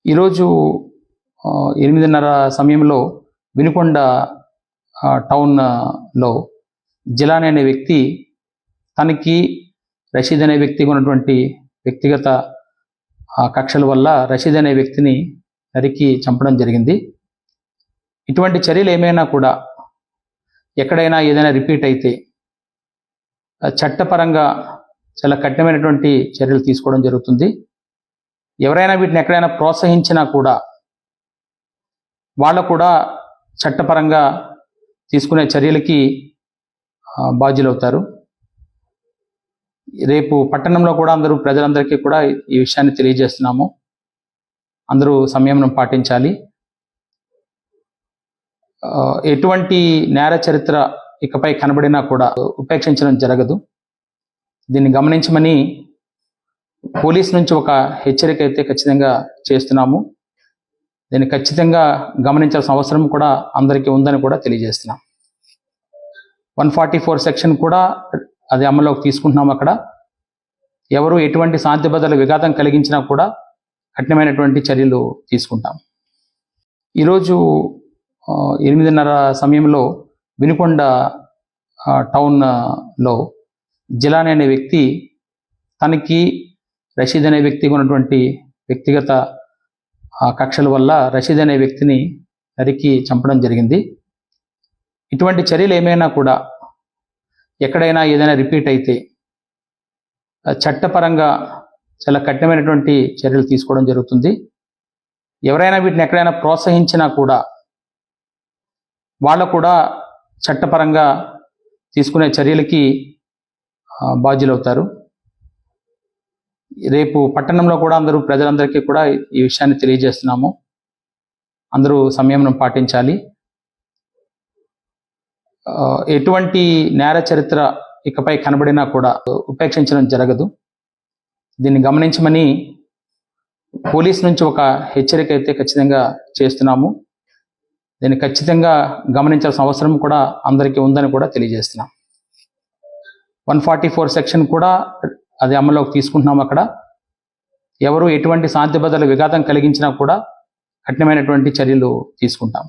ఈరోజు 8:30 సమయంలో వినుకొండ టౌన్లో జిలాని అనే వ్యక్తి తనకి రషీద్ అనే వ్యక్తికి ఉన్నటువంటి వ్యక్తిగత కక్షల వల్ల రషీద్ అనే వ్యక్తిని నరికి చంపడం జరిగింది. ఇటువంటి చర్యలు ఏమైనా కూడా ఎక్కడైనా ఏదైనా రిపీట్ అయితే చట్టపరంగా చాలా కఠినమైనటువంటి చర్యలు తీసుకోవడం జరుగుతుంది. ఎవరైనా వీటిని ఎక్కడైనా ప్రోత్సహించినా కూడా వాళ్ళు కూడా చట్టపరంగా తీసుకునే చర్యలకి బాధ్యులవుతారు. రేపు పట్టణంలో కూడా ప్రజలందరికీ కూడా ఈ విషయాన్ని తెలియజేస్తున్నాము. అందరూ సంయమనం పాటించాలి. ఎటువంటి నేర చరిత్ర ఇకపై కనబడినా కూడా ఉపేక్షించడం జరగదు. దీన్ని గమనించమని పోలీస్ నుంచి ఒక హెచ్చరిక అయితే ఖచ్చితంగా చేస్తున్నాము. దీన్ని ఖచ్చితంగా గమనించాల్సిన అవసరం కూడా అందరికీ ఉందని కూడా తెలియజేస్తున్నాం. 144 సెక్షన్ కూడా అది అమల్లోకి తీసుకుంటున్నాం. అక్కడ ఎవరు ఎటువంటి శాంతి భద్రతల విఘాతం కలిగించినా కూడా కఠినమైనటువంటి చర్యలు తీసుకుంటాం. ఈరోజు 8:30 సమయంలో వినుకొండ టౌన్లో జిలాని అనే వ్యక్తి తనకి రషీద్ అనే వ్యక్తికి ఉన్నటువంటి వ్యక్తిగత కక్షల వల్ల రషీద్ అనే వ్యక్తిని నరికి చంపడం జరిగింది. ఇటువంటి చర్యలు ఏమైనా కూడా ఎక్కడైనా ఏదైనా రిపీట్ అయితే చట్టపరంగా చాలా కఠినమైనటువంటి చర్యలు తీసుకోవడం జరుగుతుంది. ఎవరైనా వీటిని ఎక్కడైనా ప్రోత్సహించినా కూడా వాళ్ళు కూడా చట్టపరంగా తీసుకునే చర్యలకి బాధ్యులవుతారు. రేపు పట్టణంలో కూడా ప్రజలందరికీ కూడా ఈ విషయాన్ని తెలియజేస్తున్నాము. అందరూ సంయమనం పాటించాలి. ఎటువంటి నేర చరిత్ర ఇకపై కనబడినా కూడా ఉపేక్షించడం జరగదు. దీన్ని గమనించమని పోలీస్ నుంచి ఒక హెచ్చరిక అయితే ఖచ్చితంగా చేస్తున్నాము. దీన్ని ఖచ్చితంగా గమనించాల్సిన అవసరం కూడా అందరికీ ఉందని కూడా తెలియజేస్తున్నాం. 144 సెక్షన్ కూడా అది అమల్లోకి తీసుకుంటున్నాం. అక్కడ ఎవరు ఎటువంటి శాంతి భద్రతల విఘాతం కలిగించినా కూడా కఠినమైనటువంటి చర్యలు తీసుకుంటాం.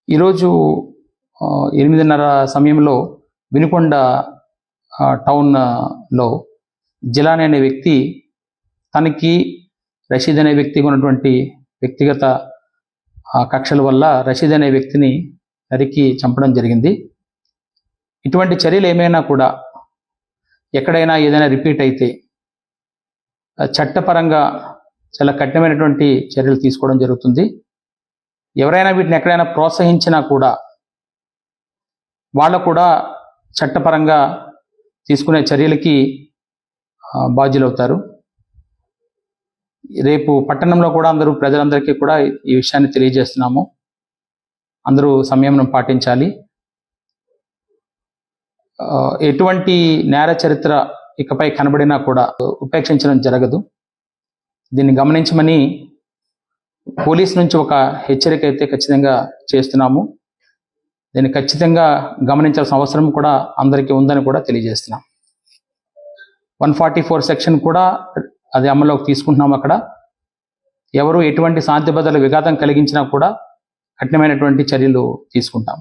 ఈరోజు 8:30 సమయంలో వినుకొండ టౌన్లో జిలాని అనే వ్యక్తి తనకి రషీద్ అనే వ్యక్తికి ఉన్నటువంటి వ్యక్తిగత కక్షల వల్ల రషీద్ అనే వ్యక్తిని నరికి చంపడం జరిగింది. ఇటువంటి చర్యలు ఏమైనా కూడా ఎక్కడైనా ఏదైనా రిపీట్ అయితే చట్టపరంగా చాలా కఠినమైనటువంటి చర్యలు తీసుకోవడం జరుగుతుంది. ఎవరైనా వీటిని ఎక్కడైనా ప్రోత్సహించినా కూడా వాళ్ళు కూడా చట్టపరంగా తీసుకునే చర్యలకి బాధ్యులవుతారు. రేపు పట్టణంలో కూడా ప్రజలందరికీ కూడా ఈ విషయాన్ని తెలియజేస్తున్నాము. అందరూ సంయమనం పాటించాలి. ఎటువంటి నేర చరిత్ర ఇకపై కనబడినా కూడా ఉపేక్షించడం జరగదు. దీన్ని గమనించమని పోలీస్ నుంచి ఒక హెచ్చరిక అయితే ఖచ్చితంగా చేస్తున్నాము. దీన్ని ఖచ్చితంగా గమనించాల్సిన అవసరం కూడా అందరికీ ఉందని కూడా తెలియజేస్తున్నాం. 144 సెక్షన్ కూడా అది అమల్లోకి తీసుకుంటున్నాం. అక్కడ ఎవరు ఎటువంటి శాంతి భద్రతల విఘాతం కలిగించినా కూడా కఠినమైనటువంటి చర్యలు తీసుకుంటాం.